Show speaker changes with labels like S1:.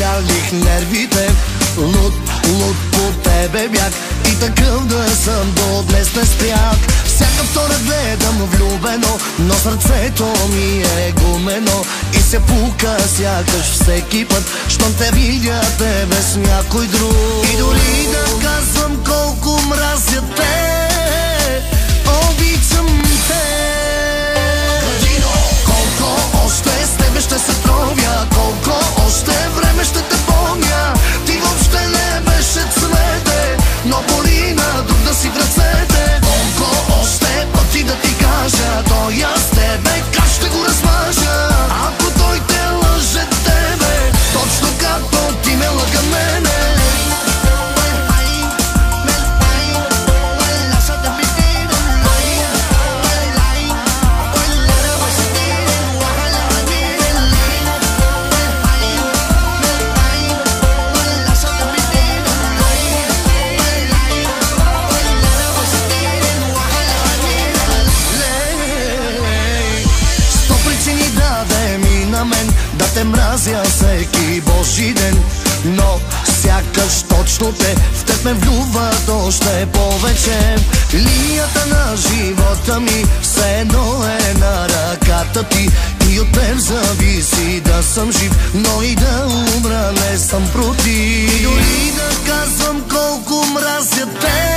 S1: спечелих нервите. Луд по тебе бях и такъв да съм до днес не спрях. Всяка втора гледам влюбено, но сърцето ми е гумено и се пука сякаш всеки път, щом те видя тебе с някой друг. И дори да казвам колко мразя те, обичам те. Колко още с тебе ще се тровя, колко още време ще те помня. Ти въобще не беше цвете, но боли на друг да си в ръцете. Колко още пъти да ти кажа, той аз тебе как ще го размажа. Ако той те лъже тебе, точно както ти ме лъга мене. Да те мразя всеки божи ден, но сякаш точно те в теб ме влюбват още повече. Линията на живота ми все едно е на ръката ти и от теб зависи да съм жив, но и да умра не съм против. И дори да казвам колко мразя те,